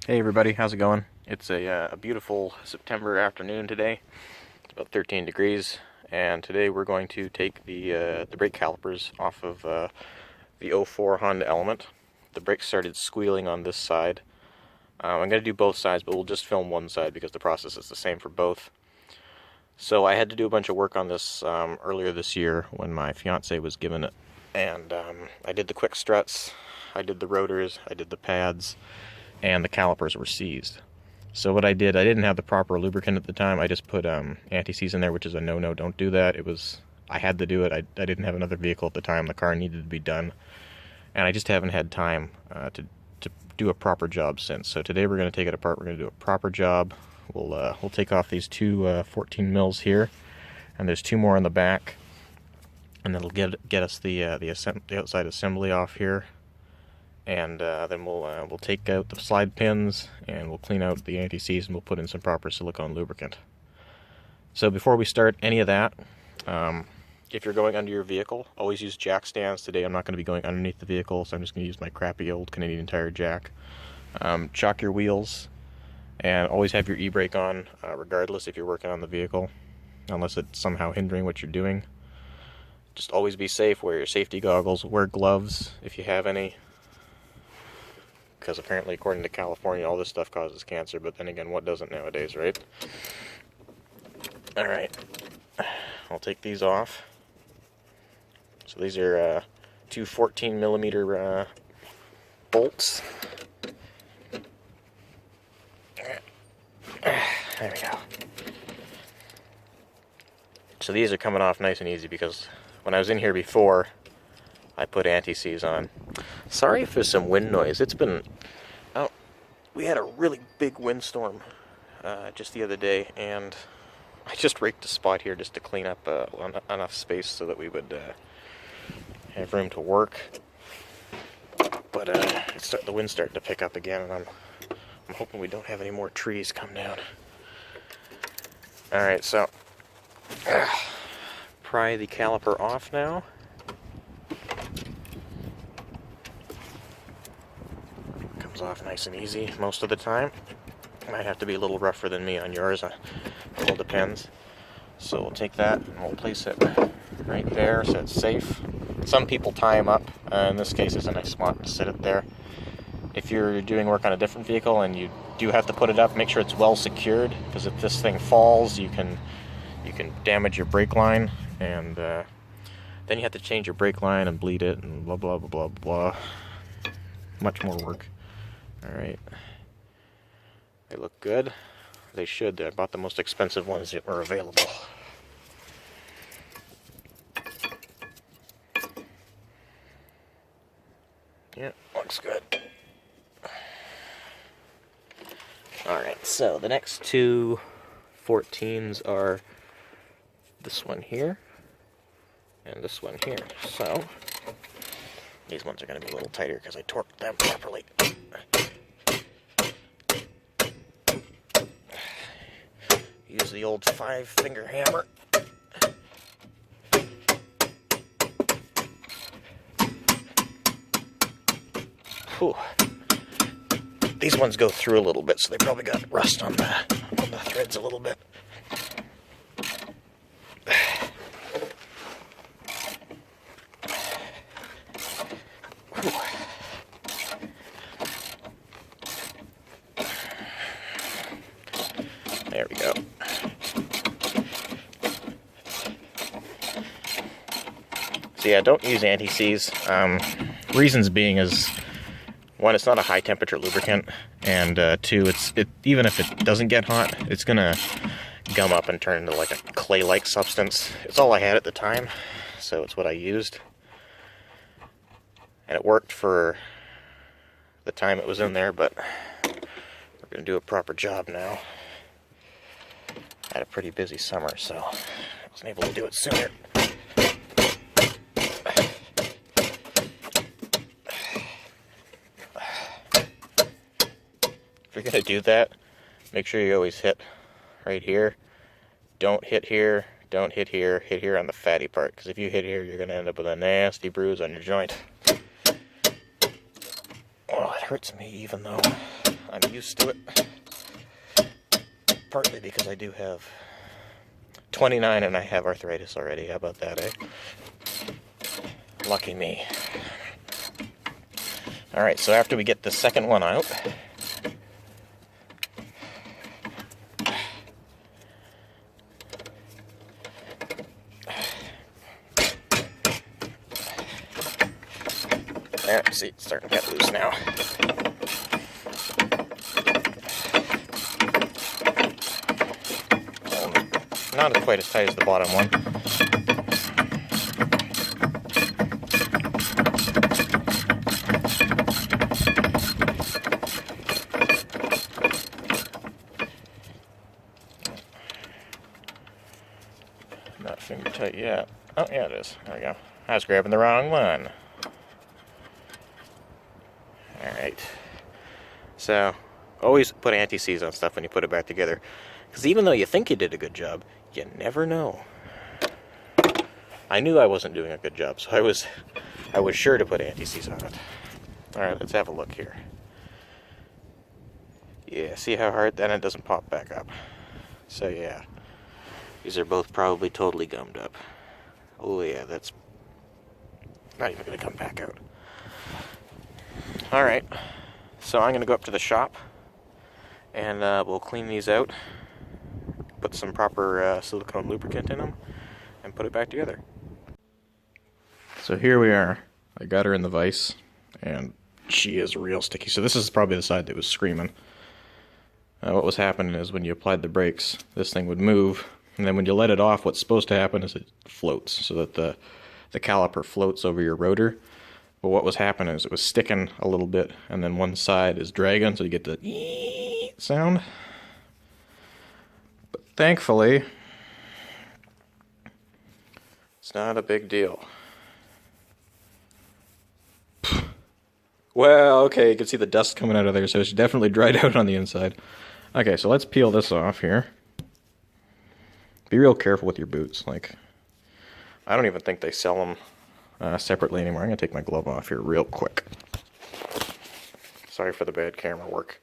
Hey everybody, how's it going? It's a beautiful September afternoon today. It's about 13 degrees, and today we're going to take the brake calipers off of the '04 Honda Element. The brakes started squealing on this side. I'm going to do both sides, but we'll just film one side because the process is the same for both. So I had to do a bunch of work on this earlier this year when my fiance was given it, and I did the quick struts, I did the rotors, I did the pads, and the calipers were seized. So what I didn't have the proper lubricant at the time. I just put anti-seize in there, which is a no-no. Don't do that. I had to do it. I didn't have another vehicle at the time. The car needed to be done, and I just haven't had time to do a proper job since. So today we're going to take it apart. We're going to do a proper job. We'll take off these two 14 mils here, and there's two more on the back, and that'll get us the outside assembly off here. And then we'll take out the slide pins, and we'll clean out the anti-seize, and we'll put in some proper silicone lubricant. So before we start any of that, if you're going under your vehicle, always use jack stands. Today I'm not going to be going underneath the vehicle, so I'm just going to use my crappy old Canadian Tire jack. Chock your wheels, and always have your e-brake on, regardless if you're working on the vehicle, unless it's somehow hindering what you're doing. Just always be safe. Wear your safety goggles. Wear gloves if you have any, because apparently, according to California, all this stuff causes cancer, but then again, what doesn't nowadays, right? Alright, I'll take these off. So these are two 14mm bolts. There we go. So these are coming off nice and easy because when I was in here before, I put anti-seize on. Sorry if there's some wind noise. It's been... Oh, we had a really big windstorm just the other day, and I just raked a spot here just to clean up enough space so that we would have room to work. But the wind's starting to pick up again, and I'm hoping we don't have any more trees come down. Alright, so pry the caliper off now. Off nice and easy most of the time. Might have to be a little rougher than me on yours. It all depends. So we'll take that and we'll place it right there so it's safe. Some people tie them up. In this case, it's a nice spot to sit it there. If you're doing work on a different vehicle and you do have to put it up, make sure it's well secured, because if this thing falls, you can damage your brake line, and then you have to change your brake line and bleed it and blah blah blah blah blah. Much more work. Alright, they look good. They should. I bought the most expensive ones that were available. Yeah, looks good. Alright, so the next two 14s are this one here and this one here. So these ones are going to be a little tighter because I torqued them properly. Use the old 5-finger hammer. Whew. These ones go through a little bit, so they probably got rust on the threads a little bit. There we go. So yeah, don't use anti-seize. Reasons being is, one, it's not a high temperature lubricant, and two, even if it doesn't get hot, it's gonna gum up and turn into like a clay-like substance. It's all I had at the time, so it's what I used. And it worked for the time it was in there, but we're gonna do a proper job now. I had a pretty busy summer, so I wasn't able to do it sooner. If you're gonna do that, make sure you always hit right here. Don't hit here, don't hit here, hit here on the fatty part, because if you hit here, you're gonna end up with a nasty bruise on your joint. Oh, it hurts me even though I'm used to it. Partly because I do have 29 and I have arthritis already. How about that, eh? Lucky me. Alright, so after we get the second one out, there, see, it's starting to get loose now. Not quite as tight as the bottom one. Not finger tight yet. Oh, yeah, it is. There we go. I was grabbing the wrong one. Alright. So, always put anti-seize on stuff when you put it back together. Because even though you think you did a good job, you never know. I knew I wasn't doing a good job, so I was sure to put anti-seize on it. Alright, let's have a look here. Yeah, see how hard? Then it doesn't pop back up. So yeah, these are both probably totally gummed up. Oh yeah, that's not even going to come back out. Alright, so I'm going to go up to the shop and we'll clean these out, put some proper silicone lubricant in them, and put it back together. So here we are. I got her in the vise, and she is real sticky. So this is probably the side that was screaming. What was happening is when you applied the brakes, this thing would move, and then when you let it off, what's supposed to happen is it floats, so that the caliper floats over your rotor. But what was happening is it was sticking a little bit, and then one side is dragging, so you get the ee sound. But thankfully, it's not a big deal. Well, okay, you can see the dust coming out of there, so it's definitely dried out on the inside. Okay, so let's peel this off here. Be real careful with your boots. Like, I don't even think they sell them separately anymore. I'm going to take my glove off here real quick. Sorry for the bad camera work.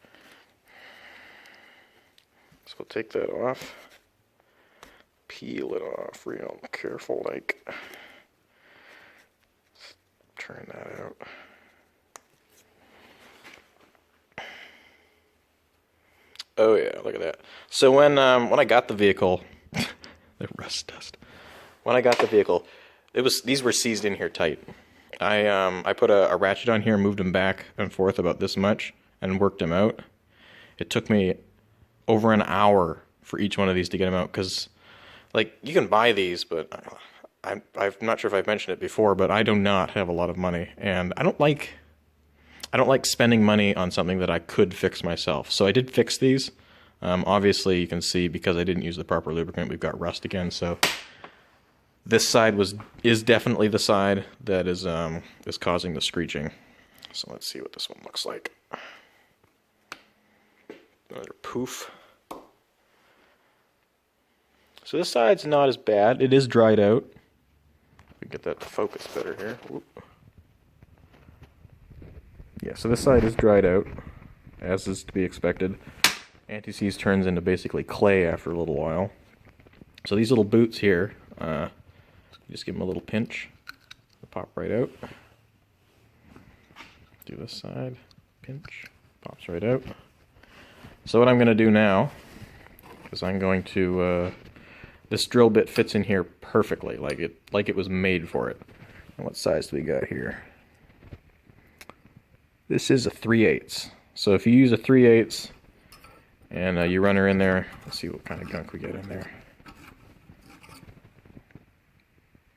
So we'll take that off. Peel it off real careful, like. Let's turn that out. Oh yeah, look at that. So when I got the vehicle, the rust dust. When I got the vehicle, these were seized in here tight. I put a ratchet on here, moved them back and forth about this much, and worked them out. It took me over an hour for each one of these to get them out, because, like, you can buy these, but I'm not sure if I've mentioned it before, but I do not have a lot of money, and I don't like spending money on something that I could fix myself. So I did fix these. Obviously, you can see because I didn't use the proper lubricant, we've got rust again. So this side is definitely the side that is causing the screeching. So let's see what this one looks like. Another poof. So this side's not as bad. It is dried out. We get that to focus better here. Whoop. Yeah, so this side is dried out, as is to be expected. Anti-seize turns into basically clay after a little while. So these little boots here, just give them a little pinch. They'll pop right out. Do this side, pinch, pops right out. So what I'm going to do now is I'm going to, this drill bit fits in here perfectly, like it was made for it. And what size do we got here? This is a 3/8. So if you use a 3/8 and you run her in there, let's see what kind of gunk we get in there.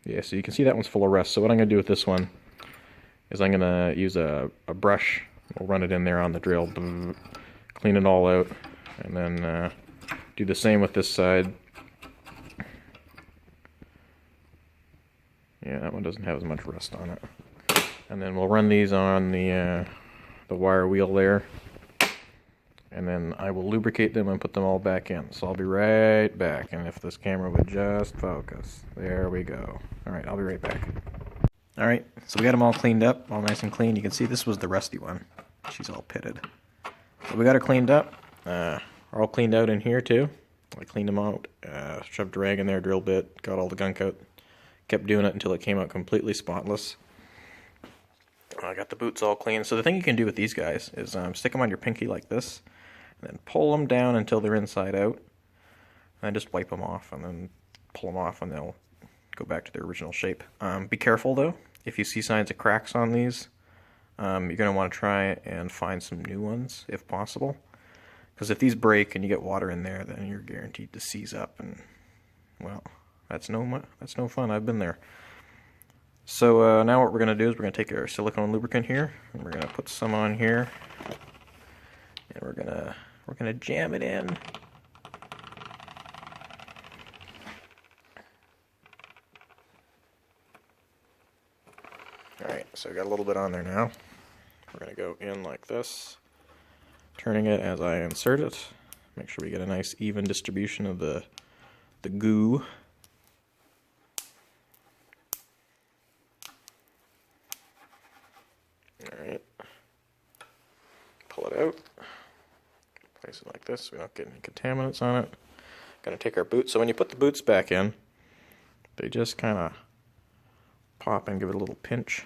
Yeah, so you can see that one's full of rust. So what I'm going to do with this one is I'm going to use a brush. We'll run it in there on the drill, clean it all out, and then do the same with this side. Yeah, that one doesn't have as much rust on it. And then we'll run these on the wire wheel there, and then I will lubricate them and put them all back in. So I'll be right back, and if this camera would just focus. There we go. Alright, I'll be right back. Alright, so we got them all cleaned up, all nice and clean. You can see this was the rusty one. She's all pitted. We got it cleaned up. We're all cleaned out in here too. I cleaned them out, shoved a rag in there, drill bit, got all the gunk out. Kept doing it until it came out completely spotless. I got the boots all clean. So the thing you can do with these guys is stick them on your pinky like this, and then pull them down until they're inside out, and then just wipe them off, and then pull them off, and they'll go back to their original shape. Be careful though. If you see signs of cracks on these, you're going to want to try and find some new ones if possible. Because if these break and you get water in there, then you're guaranteed to seize up, and well, that's no fun. I've been there. So now what we're going to do is we're going to take our silicone lubricant here, and we're going to put some on here, and we're going to jam it in. Alright, so we got a little bit on there now. We're going to go in like this, turning it as I insert it. Make sure we get a nice even distribution of the goo. Alright, pull it out, place it like this so we don't get any contaminants on it. Gonna take our boots. So when you put the boots back in, they just kind of pop and give it a little pinch,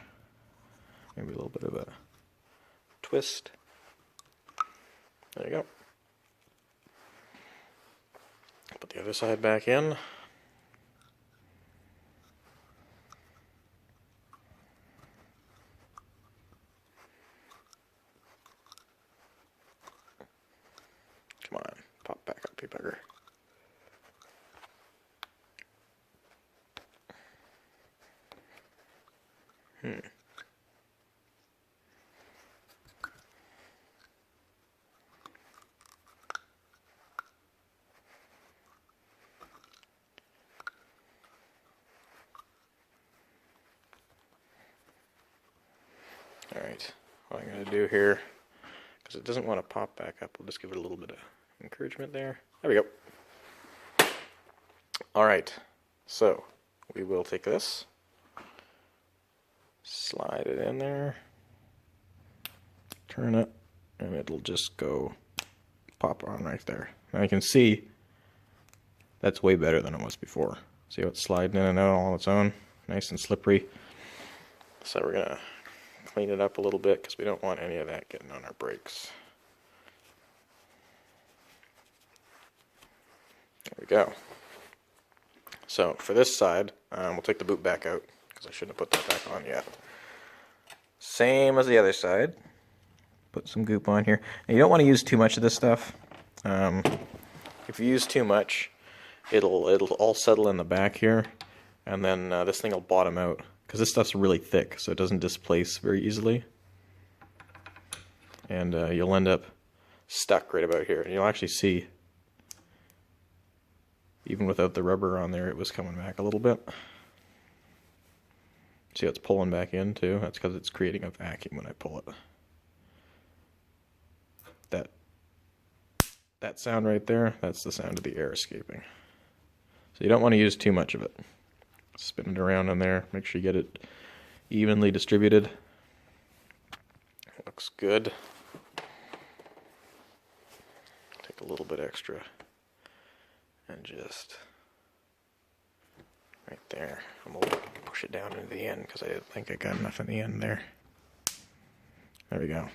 maybe a little bit of a twist. There you go. Put the other side back in. Come on, pop back up, you bugger. Alright, what I'm going to do here, because it doesn't want to pop back up, we'll just give it a little bit of encouragement there. There we go. Alright, so we will take this, slide it in there, turn it, and it'll just go pop on right there. Now you can see that's way better than it was before. See how it's sliding in and out all on its own? Nice and slippery. So we're going to clean it up a little bit because we don't want any of that getting on our brakes. There we go. So for this side, we'll take the boot back out because I shouldn't have put that back on yet. Same as the other side. Put some goop on here. Now you don't want to use too much of this stuff. If you use too much, it'll all settle in the back here, and then this thing will bottom out. Because this stuff's really thick, so it doesn't displace very easily. And you'll end up stuck right about here. And you'll actually see, even without the rubber on there, it was coming back a little bit. See how it's pulling back in too? That's because it's creating a vacuum when I pull it. That sound right there, that's the sound of the air escaping. So you don't want to use too much of it. Spin it around in there, make sure you get it evenly distributed. Looks good. Take a little bit extra and just right there. I'm going to push it down into the end because I didn't think I got enough in the end there. There we go.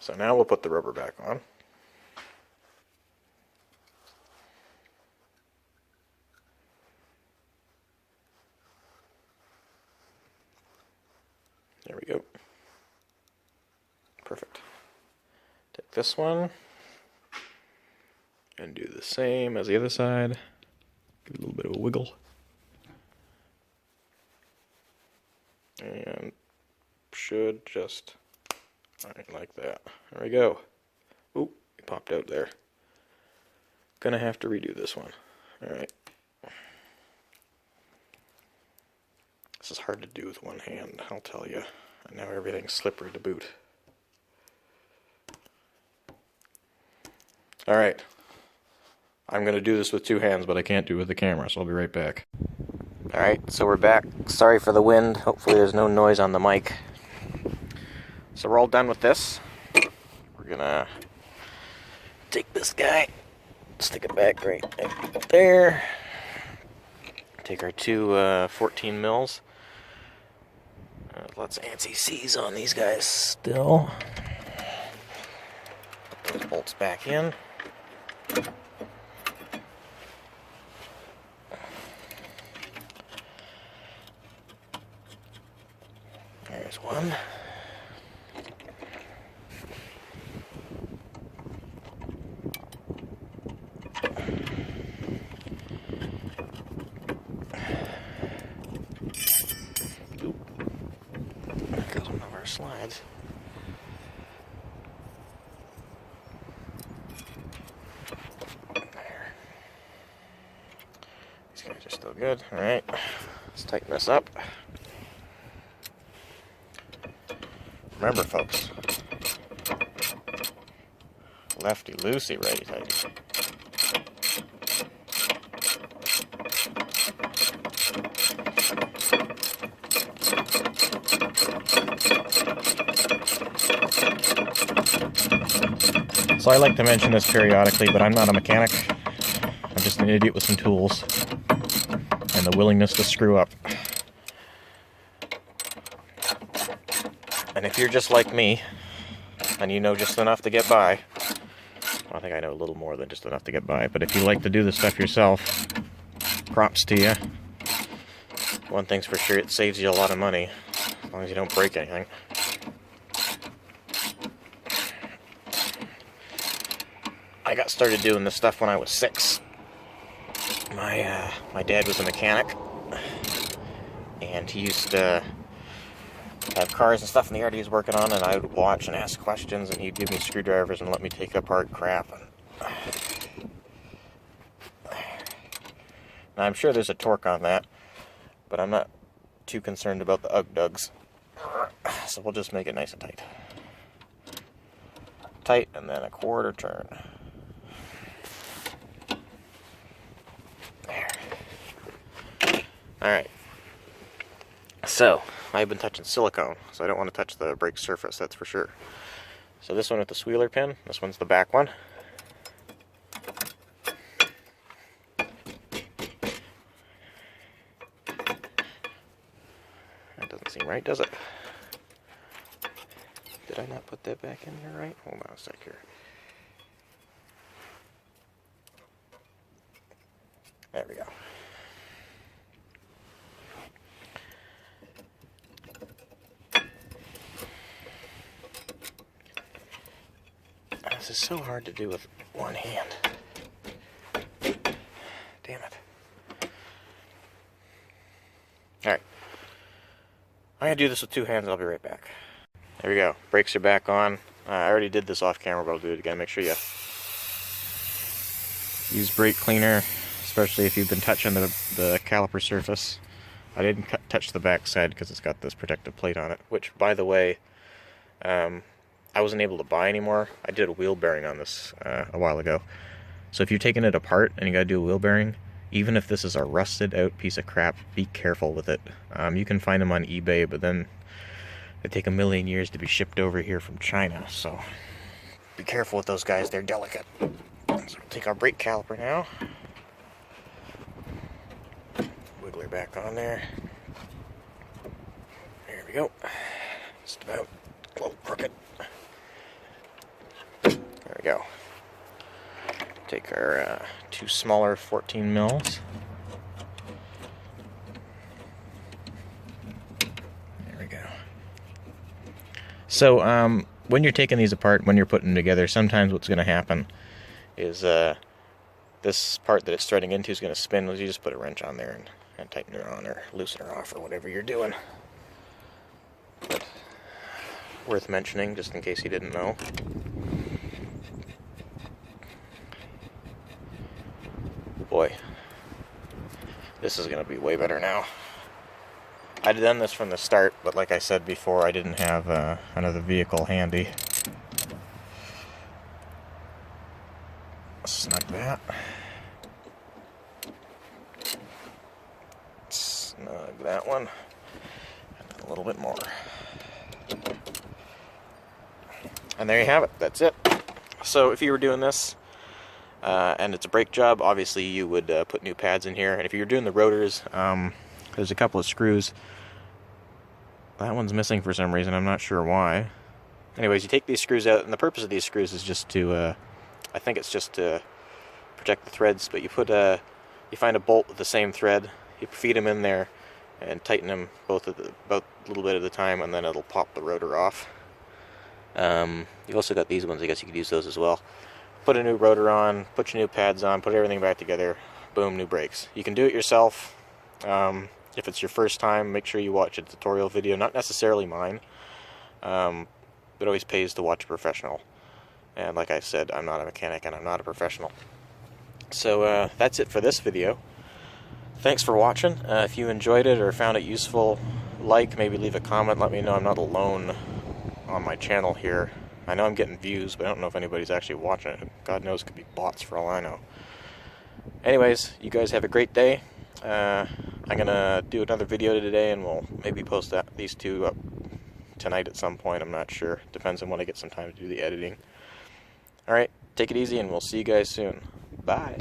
So now we'll put the rubber back on. There we go. Perfect. Take this one and do the same as the other side. Give it a little bit of a wiggle. And should just like that. There we go. Oop, it popped out there. Gonna have to redo this one. Alright. This is hard to do with one hand, I'll tell you. And now everything's slippery to boot. Alright. I'm gonna do this with two hands, but I can't do it with the camera, so I'll be right back. Alright, so we're back. Sorry for the wind. Hopefully there's no noise on the mic. So we're all done with this. We're gonna take this guy, stick it back right there. Take our two 14 mils. Lots of ANSI C's on these guys still. Put those bolts back in. There's one. There goes one of our slides. There. These guys are still good. Alright, let's tighten this up. Remember, folks, lefty loosey, righty tighty. So I like to mention this periodically, but I'm not a mechanic. I'm just an idiot with some tools and the willingness to screw up. And if you're just like me, and you know just enough to get by, well, I think I know a little more than just enough to get by, but if you like to do this stuff yourself, props to you. One thing's for sure, it saves you a lot of money, as long as you don't break anything. I got started doing this stuff when I was 6. My dad was a mechanic, and he used to have cars and stuff in the yard he was working on, and I would watch and ask questions, and he'd give me screwdrivers and let me take apart crap. Now, I'm sure there's a torque on that, but I'm not too concerned about the ug-dugs, so we'll just make it nice and tight. Tight, and then a quarter turn. There. Alright. So, I've been touching silicone, so I don't want to touch the brake surface, that's for sure. So this one with the squealer pin, this one's the back one. That doesn't seem right, does it? Did I not put that back in here right? Hold on a sec here. There we go. This is so hard to do with one hand. Damn it. Alright. I'm going to do this with 2 hands. I'll be right back. There we go. Brakes are back on. I already did this off camera, but I'll do it again. Make sure you use brake cleaner, especially if you've been touching the caliper surface. I didn't touch the back side because it's got this protective plate on it, which, by the way, I wasn't able to buy anymore. I did a wheel bearing on this a while ago. So if you're taking it apart and you gotta do a wheel bearing, even if this is a rusted out piece of crap, be careful with it. You can find them on eBay, but then they take a million years to be shipped over here from China, so be careful with those guys, they're delicate. So we'll take our brake caliper now. Wiggle her back on there. There we go. Just about a little crooked. There we go. Take our 2 smaller 14 mils. There we go. So, when you're taking these apart, when you're putting them together, sometimes what's going to happen is this part that it's threading into is going to spin. You just put a wrench on there and tighten her on or loosen her off or whatever you're doing. But worth mentioning, just in case you didn't know. Boy, this is going to be way better now. I'd done this from the start, but like I said before, I didn't have another vehicle handy. Snug that. Snug that one. And a little bit more. And there you have it. That's it. So if you were doing this, and it's a brake job, obviously you would put new pads in here. And if you're doing the rotors, there's a couple of screws. That one's missing for some reason. I'm not sure why. Anyways, you take these screws out, and the purpose of these screws is just to, I think it's just to protect the threads. But you put you find a bolt with the same thread, you feed them in there, and tighten them both about a little bit at a time, and then it'll pop the rotor off. You also got these ones. I guess you could use those as well. Put a new rotor on, put your new pads on, put everything back together, boom, new brakes. You can do it yourself. If it's your first time, make sure you watch a tutorial video, not necessarily mine. It always pays to watch a professional. And like I said, I'm not a mechanic and I'm not a professional. So that's it for this video. Thanks for watching. If you enjoyed it or found it useful, maybe leave a comment, let me know I'm not alone on my channel here. I know I'm getting views, but I don't know if anybody's actually watching it. God knows, it could be bots for all I know. Anyways, you guys have a great day. I'm gonna do another video today, and we'll maybe post these two up tonight at some point. I'm not sure. Depends on when I get some time to do the editing. Alright, take it easy, and we'll see you guys soon. Bye.